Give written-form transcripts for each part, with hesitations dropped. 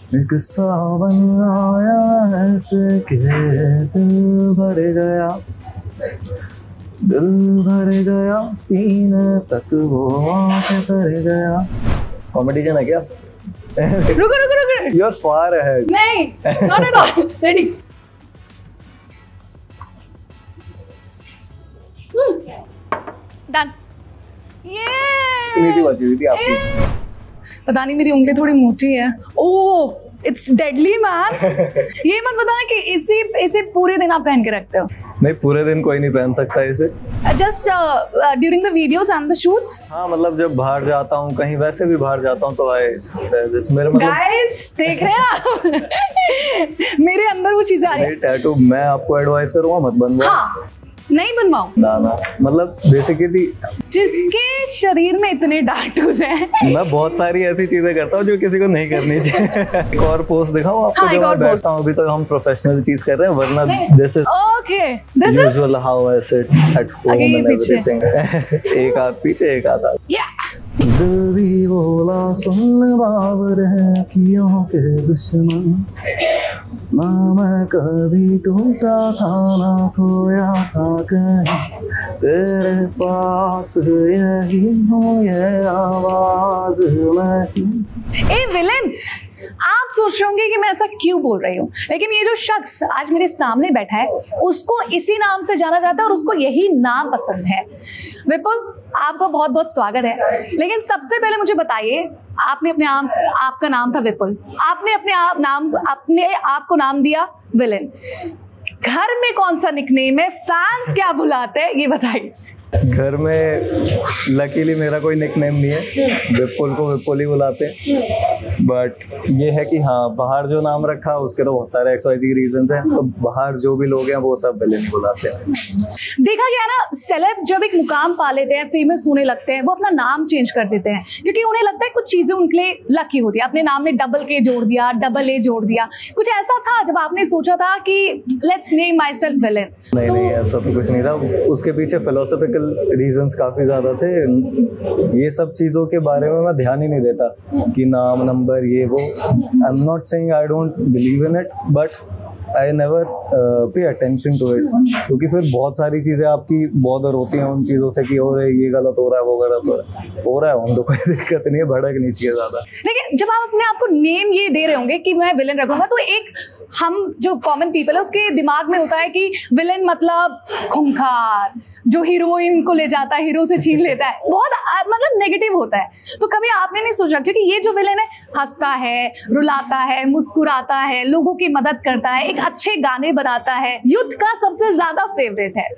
एक सावन आया ऐसे के दिल भर गया, दिल भर गया सीने तक वो आंखें तर गया। कॉमेडियन है क्या? रुको रुको रुको, यू आर फार अहेड। नहीं, not at all. Ready? Done. नीचे बची हुई थी आपकी। पता नहीं मेरी उंगली थोड़ी मोटी है। ओह, इट्स डेडली मैन। ये मत बताना कि इसे पूरे दिन आप पहन के रखते हो। नहीं, पूरे दिन कोई नहीं पहन सकता इसे। Just during the videos and the shoots. हाँ, मतलब जब बाहर जाता हूँ, कहीं वैसे भी बाहर जाता हूँ तो मेरे मतलब गाइस देख रहे हैं आप? मेरे अंदर वो चीजें आ रही है। टैटू मैं आपको एडवाइस करूंगा, मत बनवाओ। हाँ, नहीं बनवाओ ना, मतलब बेसिकली जिसके शरीर में इतने टैटूज हैं। मैं बहुत सारी ऐसी चीजें करता हूँ जो किसी को नहीं करनी चाहिए। एक और पोस्ट दिखाऊं आपको? हाँ, जो मैं बैठता हूँ, अभी तो हम प्रोफेशनल चीज कर रहे हैं, वरना this is okay, this is usual how I sit at home and everything. एक हाथ पीछे, एक हाथ आगे। दिल भी बोला सुन बाबर है कियों के दुश्मन, ना मैं कभी टूटा था ना खोया था कहीं, तेरे पास यही हूँ ये आवाज मैं। ए विलेन, आप सोच रहे होंगे कि मैं ऐसा क्यों बोल रही हूँ, लेकिन ये जो शख्स आज मेरे सामने बैठा है उसको इसी नाम से जाना जाता है और उसको यही नाम पसंद है। विपुल, आपका बहुत बहुत स्वागत है। लेकिन सबसे पहले मुझे बताइए, आपका नाम था विपुल, आपने अपने आप को नाम दिया विलेन। घर में कौन सा निकनेम है, फैंस क्या बुलाते हैं, ये बताइए। घर में लकीली मेरा कोई निकनेम नहीं है, विपुल को विपुल ही बुलाते हैं। बट ये है कि हाँ, बाहर जो नाम रखा उसके तो बहुत सारे XYZ रीजंस हैं, तो बाहर जो भी लोग हैं वो सब विलेन ही बुलाते हैं। देखा गया ना, सेलेब जब एक मुकाम पा लेते हैं, फेमस होने लगते हैं, वो अपना नाम चेंज कर देते हैं क्योंकि उन्हें लगता है कुछ चीजें उनके लिए लकी होती है। अपने नाम में डबल के जोड़ दिया, डबल ए जोड़ दिया। कुछ ऐसा था जब आपने सोचा था कि let's name my self villain? नहीं, ऐसा तो कुछ नहीं था। उसके पीछे फिलोसॉफिकल रीजंस काफी ज्यादा थे। ये सब चीजों के बारे में मैं ध्यान ही नहीं देता कि नाम, नंबर, ये वो। I am not saying I don't believe in it, but I never pay attention to it, क्योंकि फिर बहुत सारी चीजें आपकी बॉदर होती हैं उन चीजों से कि और ये गलत हो रहा है, वो गलत हो रहा है। हम तो कोई दिक्कत नहीं है, भड़क नहीं चाहिए ज्यादा। लेकिन जब आप अपने आप को नेम ये दे रहे होंगे कि मैं विलेन रखूंगा, तो एक हम जो कॉमन पीपल है उसके दिमाग में होता है कि विलेन मतलब खूंखार, जो हीरोइन को ले जाता है, हीरो से छीन लेता है, बहुत मतलब नेगेटिव होता है। तो कभी आपने नहीं सोचा, क्योंकि ये जो विलेन है हंसता है, रुलाता है, मुस्कुराता है, लोगों की मदद करता है, एक अच्छे गाने बनाता है, यूथ का सबसे ज्यादा फेवरेट है।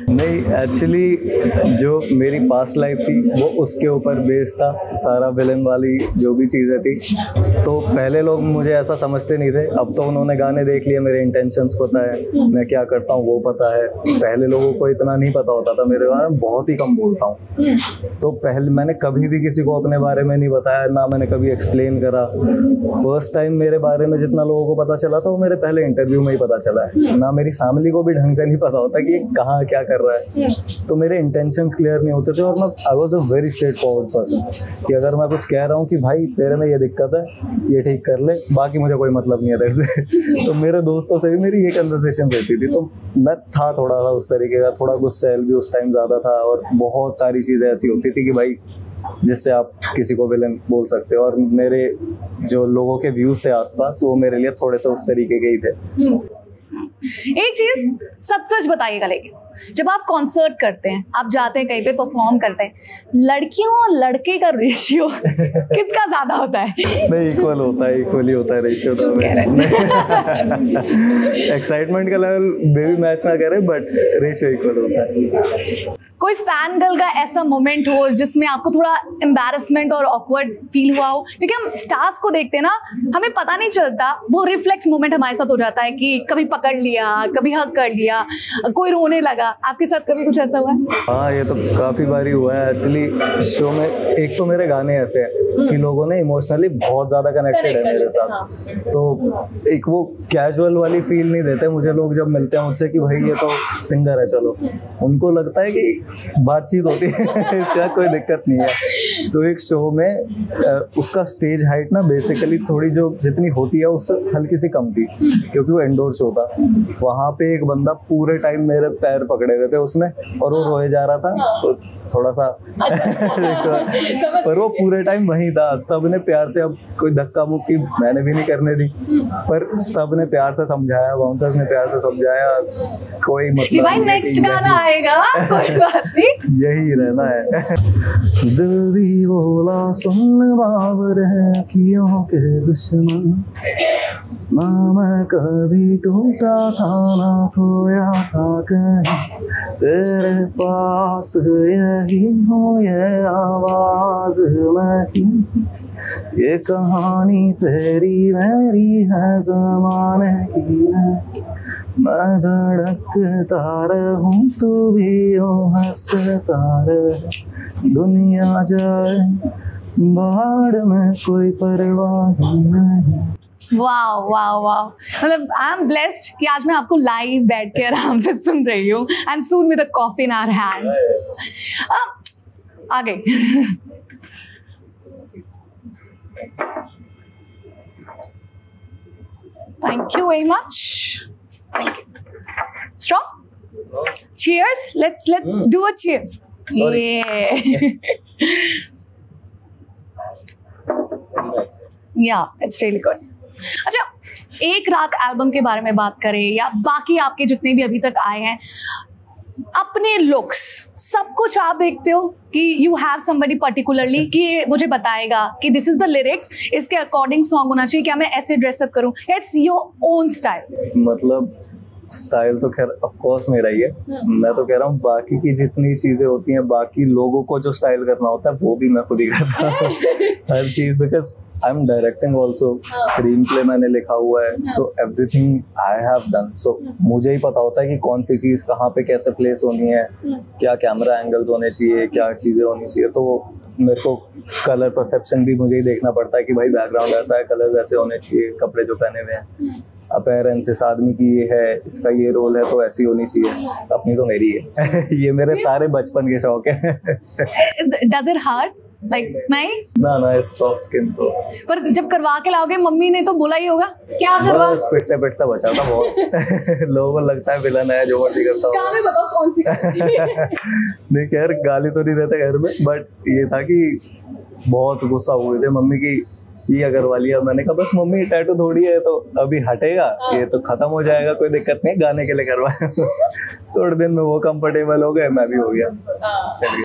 नहीं, एक्चुअली जो मेरी पास्ट लाइफ थी वो उसके ऊपर बेस्ड था सारा, विलेन वाली जो भी चीज़ें थी। तो पहले लोग मुझे ऐसा समझते नहीं थे, अब तो उन्होंने गाने देख लिए, मेरे इंटेंशंस पता है, मैं क्या करता हूँ वो पता है। पहले लोगों को इतना नहीं पता होता था मेरे बारे में, बहुत ही कम बोलता हूँ। तो पहले मैंने कभी भी किसी को अपने बारे में नहीं बताया, ना मैंने कभी एक्सप्लेन करा। फर्स्ट टाइम मेरे बारे में जितना लोगों को पता चला था वो मेरे पहले इंटरव्यू में ही पता चला है। ना मेरी फैमिली को भी ढंग से नहीं पता होता कि कहाँ क्या कर रहा है। तो मेरे इंटेंशंस क्लियर नहीं होते थे, और मैं I was a very straight forward person कि अगर मैं कुछ कह रहा हूँ कि भाई तेरे में ये दिक्कत है, ये ठीक कर ले, बाकी मुझे कोई मतलब नहीं है तेरे से। तो मेरे दोस्तों से भी मेरी ये कन्वर्सेशन रहती थी। तो मैं था थोड़ा सा उस तरीके का, थोड़ा गुस्सैल भी उस टाइम ज्यादा था, और बहुत सारी चीजें ऐसी होती थी कि भाई जिससे आप किसी को विलेन बोल सकते हो। और मेरे जो लोगों के व्यूज थे आसपास, वो मेरे लिए थोड़े से उस तरीके के ही थे। एक चीज सच बताइएगा, लेकिन जब आप कॉन्सर्ट करते हैं, आप जाते हैं कहीं पे परफॉर्म करते हैं, लड़कियों और लड़के का रेशियो किसका ज्यादा होता है? नहीं, इक्वल होता है, इक्वली होता है रेशियो। तो एक्साइटमेंट का लेवल बेबी मैच ना करे, बट रेशियो इक्वल होता है। कोई फैन गर्ल का ऐसा मोमेंट हो जिसमें आपको थोड़ा एम्बैरेसमेंट और ऑकवर्ड फील हुआ हो? क्योंकि हम स्टार्स को देखते हैं ना, हमें पता नहीं चलता, वो रिफ्लेक्स मोमेंट हमारे साथ हो जाता है कि कभी पकड़ लिया, कभी हक कर लिया, कोई रोने लगा। आपके साथ कभी कुछ ऐसा हुआ है? हाँ, ये तो काफी बारी हुआ है एक्चुअली। शो में एक तो मेरे गाने ऐसे हैं कि लोगों ने इमोशनली बहुत ज्यादा कनेक्टेड है मेरे साथ। हाँ। तो एक वो कैजुअल वाली फील नहीं देते मुझे लोग जब मिलते हैं मुझसे कि भाई ये तो सिंगर है, चलो। उनको लगता है कि बातचीत होती है इसका कोई दिक्कत नहीं है। तो एक शो में उसका स्टेज हाइट ना बेसिकली थोड़ी जो जितनी होती है उससे हल्की सी कम थी, क्योंकि वो इंडोर शो था। वहाँ पे एक बंदा पूरे टाइम मेरे पैर पकड़े हुए थे उसने, और वो रोए जा रहा था, तो थोड़ा सा पर वो पूरे टाइम वहीं था। सबने प्यार से, अब कोई धक्का मुक्की मैंने भी नहीं करने दी, पर सबने प्यार से समझाया, बाउंसर्स ने प्यार से समझाया, कोई मतलब भाई नेक्स्ट गाना आएगा, कोई बात नहीं, यही रहना है। दिल भी बोला सुन बाबर है कियों के दुश्मन, ना मैं कभी टूटा था ना खोया था कहीं, तेरे पास यही हो ये आवाज नहीं, ये कहानी तेरी मेरी है ज़माने की नहीं, मैं धड़कता रहूं तू भी यूं हंसता रहे, दुनिया जाए बाहर में कोई परवाह नहीं। वाह वाह वाह, मतलब आई एम ब्लेस्ड कि आज मैं आपको लाइव बैठ के आराम से सुन रही हूँ, and soon with a coffee in our hand. आगे thank you very much, thank you. Strong cheers, let's do a cheers. Yeah it's really good. अच्छा, एक रात एल्बम के बारे में बात करें या बाकी आपके जितने भी अभी तक आए हैं, अपने लुक्स सब कुछ आप देखते हो कि यू हैव समबडी पर्टिकुलरली कि ये मुझे बताएगा कि दिस इज द लिरिक्स, इसके अकॉर्डिंग सॉन्ग होना चाहिए, क्या मैं ऐसे ड्रेसअप करूं, इट्स योर ओन स्टाइल? मतलब स्टाइल तो खैर ऑफ कोर्स मेरा ही है, मैं तो कह रहा हूँ बाकी की जितनी चीजें होती हैं, बाकी लोगों को जो स्टाइल करना होता है वो भी मैं खुद ही करता हूँ हर चीज, because I am directing also, screen play मैंने लिखा हुआ है, so everything I have done, so मुझे ही पता होता है कि कौन सी चीज कहाँ पे कैसे प्लेस होनी है, क्या कैमरा एंगल्स होने चाहिए, क्या चीजें होनी चाहिए। तो मेरे को कलर परसेप्शन भी मुझे ही देखना पड़ता है कि भाई बैकग्राउंड ऐसा है, कलर ऐसे होने चाहिए, कपड़े जो पहने हुए हैं, अपीयरेंस इस आदमी की ये है, इसका ये रोल है तो ऐसी होनी चाहिए। अपनी तो मेरी है ये मेरे सारे बचपन के शौक है। Does it hurt? लाइक नहीं ना इट्स सॉफ्ट स्किन। तो पर जब करवा के लाओगे, मम्मी ने तो बोला ही होगा क्या करवा, बस पिटते पिटते बचा था बहुत लोगों को लगता है विलन है जो मर्जी करता हूँ। में बताओ कौन सी नहीं खैर गाली तो नहीं देते घर में, बट ये था कि बहुत गुस्सा हुए थे मम्मी की, ये अगर वाली है। मैंने कहा बस मम्मी टैटू थोड़ी है तो अभी हटेगा, ये तो खत्म हो जाएगा, कोई दिक्कत नहीं, गाने के लिए करवाया थोड़े दिन में वो कंफर्टेबल हो गए, मैं भी हो गया। चलिए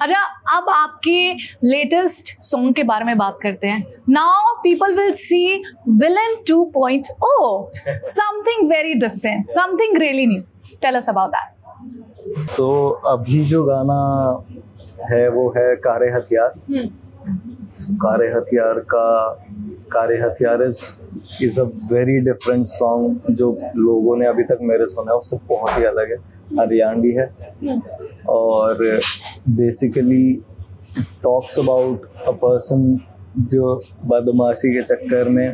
अच्छा, अब आपके लेटेस्ट सॉन्ग के बारे में बात करते हैं। Now people will see villain 2.0, something very different, something really new, tell us about that. So अभी जो गाना है वो है कारे हथियार। कारे हथियार is a very different song, जो लोगों ने अभी तक मेरे सुना है उससे बहुत ही अलग है, हरियाणवी है, और basically talks about a person जो बदमाशी के चक्कर में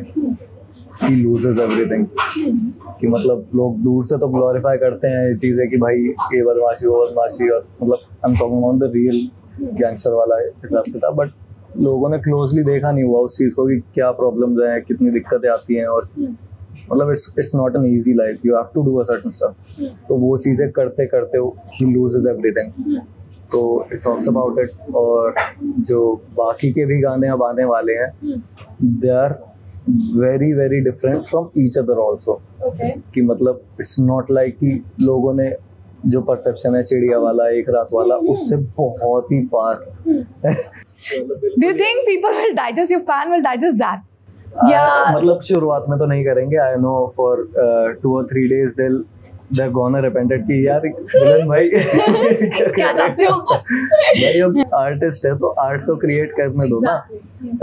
ही लूजेस एवरीथिंग, कि मतलब लोग दूर से तो ग्लोरीफाई करते हैं ये चीज़ें कि भाई ये बदमाशी वो बदमाशी, और मतलब I am talking on the real gangster वाला हिसाब से था, बट लोगों ने क्लोजली देखा नहीं हुआ उस चीज़ को कि क्या प्रॉब्लम्स हैं, कितनी दिक्कतें आती हैं, और मतलब it's not an easy life, you have to do a certain stuff. तो वो चीज़ें करते करते ही लूजेस एवरीथिंग, तो इट टॉक्स अबाउट इट। और जो बाकी के भी गाने अब आने वाले हैं, they are very very different from each other also, कि मतलब इट्स नॉट लाइक कि लोगों ने जो परसेप्शन है चिड़िया वाला एक रात वाला, उससे बहुत ही पार। Do you think people will digest, your fan will digest that? मतलब शुरुआत में तो नहीं करेंगे, I know for 2 or 3 days they're gonna repented कि यार विलन भाई क्या चाहते हो भाई, अब आर्टिस्ट है तो आर्ट तो क्रिएट करने दो ना।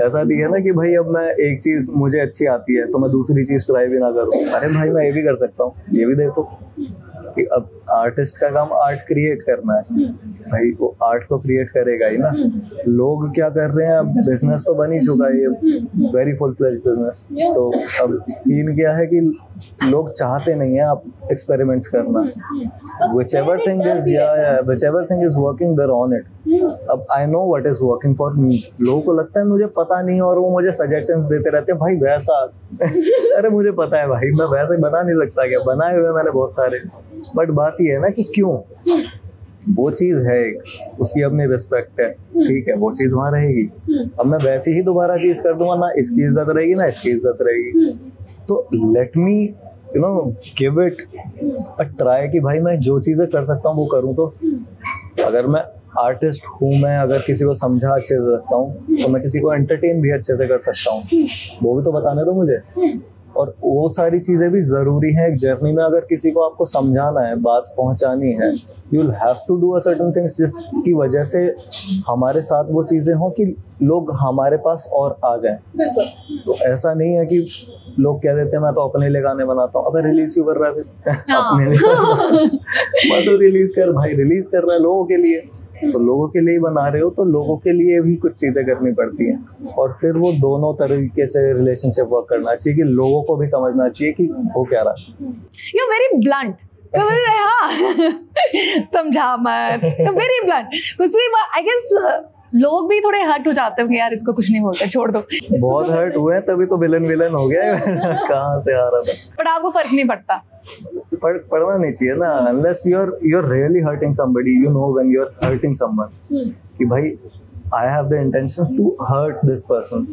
ऐसा नहीं है ना कि भाई अब मैं एक चीज मुझे अच्छी आती है तो मैं दूसरी चीज ट्राई भी ना करूं। अरे भाई मैं ये भी कर सकता हूँ, ये भी देखो। कि अब आर्टिस्ट का काम आर्ट क्रिएट करना है, भाई वो आर्ट तो क्रिएट करेगा ही ना। लोग क्या कर रहे हैं, अब बिजनेस तो बन ही चुका है ये, वेरी फुल फ्लेज बिजनेस। तो अब सीन क्या है कि लोग चाहते नहीं है आप एक्सपेरिमेंट्स करना, whichever thing is working they're on it। अब I know what is working for me, लोगों को लगता है मुझे पता नहीं और वो मुझे सजेशंस देते रहते हैं, भाई वैसा अरे मुझे पता है भाई, मैं वैसे बना नहीं सकता क्या, बनाए हुए मैंने बहुत सारे। बट बात ये है ना कि क्यों, वो चीज है एक, उसकी अपनी रिस्पेक्ट है, ठीक है, वो चीज वहां रहेगी। अब मैं वैसी ही दोबारा चीज कर दूंगा ना, इसकी इज्जत रहेगी ना इसकी इज्जत रहेगी। तो let me you know give it a try कि भाई मैं जो चीजें कर सकता हूँ वो करूँ। तो अगर मैं आर्टिस्ट हूँ, मैं अगर किसी को समझा अच्छे से सकता हूँ तो मैं किसी को एंटरटेन भी अच्छे से कर सकता हूँ, वो भी तो बताने दो मुझे। और वो सारी चीजें भी जरूरी हैं एक जर्नी में। अगर किसी को आपको समझाना है, बात पहुंचानी है, you will have to do a certain things जिसकी वजह से हमारे साथ वो चीजें हों कि लोग हमारे पास और आ जाएं। तो ऐसा नहीं है कि लोग कह देते हैं मैं तो अपने लिए गाने बनाता हूँ, अगर रिलीज क्यों कर रहा है फिर अपने लिए मैं तो रिलीज कर, भाई रिलीज कर रहा है लोगों के लिए, तो लोगों के लिए बना रहे हो तो लोगों के लिए भी कुछ चीजें करनी पड़ती हैं। और फिर वो दोनों तरीके से रिलेशनशिप वर्क करना चाहिए कि लोगों को भी समझना चाहिए कि हो क्या रहा है। यू वेरी ब्लंट, हाँ समझा मत, वेरी ब्लंट। तो इसलिए आई गेस लोग भी थोड़े हर्ट हो जाते होंगे, यार इसको कुछ नहीं बोलते, छोड़ दो। बहुत हर्ट हुए हैं तभी तो विलन हो गया है कहाँ से आ रहा था। पर आपको फर्क नहीं पड़ता? फर्क पड़ना नहीं चाहिए ना, unless you're really hurting somebody, you know when you're hurting someone कि भाई I have the intentions to hurt this person,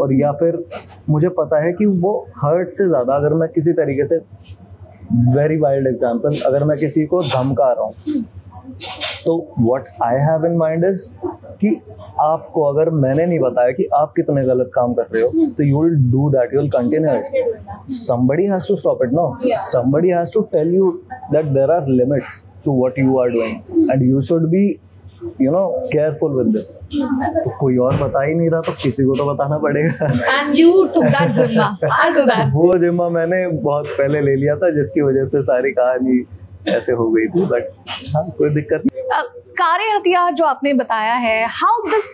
और या फिर मुझे पता है कि वो हर्ट से ज्यादा, अगर मैं किसी तरीके से, वेरी वाइल्ड एग्जांपल, अगर मैं किसी को धमका रहा हूँ तो what I have in mind is कि आपको अगर मैंने नहीं बताया कि आप कितने गलत काम कर रहे हो तो you will do that, you will continue it. Somebody has to stop it, no? Somebody has to tell you that there are limits to what you are doing and you should be careful with this. तो कोई और बता ही नहीं रहा तो किसी को तो बताना पड़ेगा। And you took that जिम्मा, I'll do that. वो जिम्मा मैंने बहुत पहले ले लिया था जिसकी वजह से सारी कहानी ऐसे हो गई थी, बट हाँ कोई दिक्कत नहीं। कारे हथियार जो आपने बताया है, how this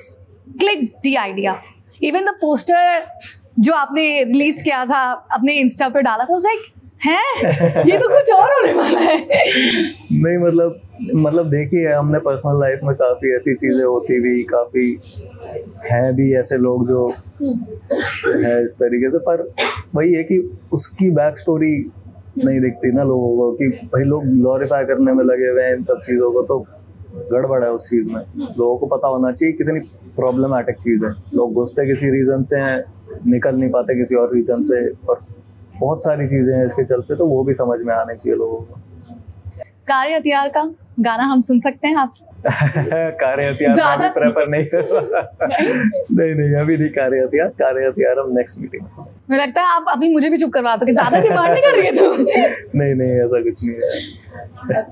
click the idea, even the poster जो आपने रिलीज किया था अपने इंस्टा पे डाला था, उसे हैं ये तो कुछ और होने वाला है। नहीं मतलब देखिए, हमने पर्सनल लाइफ में काफी ऐसी चीजें होती भी, काफी हैं भी ऐसे लोग जो है इस तरीके से, पर वही है कि उसकी बैक स्टोरी नहीं दिखती ना लोगों को, कि भाई लोग ग्लोरीफाई करने में लगे हुए हैं इन सब चीजों को, तो गड़बड़ है उस चीज में। लोगों को पता होना चाहिए कितनी प्रॉब्लमैटिक चीज है। लोग घुसते किसी रीजन से हैं, निकल नहीं पाते किसी और रीजन से, और बहुत सारी चीजें हैं इसके चलते, तो वो भी समझ में आने चाहिए लोगों को। कारे हथियार का गाना हम सुन सकते हैं आपसे? कारे हथियार मैं प्रेफर नहीं कर रहा। नहीं अभी नहीं कारे हथियार हम नेक्स्ट मीटिंग में। मुझे लगता है आप अभी मुझे भी चुप करवा दो कि ज्यादा डिमांड नहीं कर रही है तू। नहीं ऐसा कुछ नहीं है।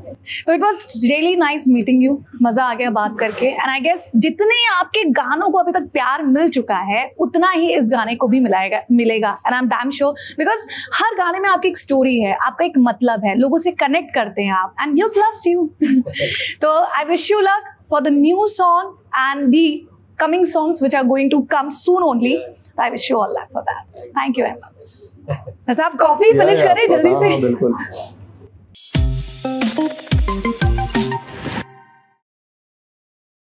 तो it was really nice meeting you, मजा आ गया बात करके। एंड आई गेस जितने आपके गानों को अभी तक प्यार मिल चुका है उतना ही इस गाने को भी मिलेगा। And I am damn sure, because हर गाने में आपकी एक स्टोरी है, आपका एक मतलब है, लोगों से कनेक्ट करते हैं आप, एंड यूथ लव्स यू। तो I wish you luck for the new song and the coming songs which are going to come soon only. I wish you all luck for that. Thank you very much. Let's have coffee, finish करें जल्दी से। बिल्कुल।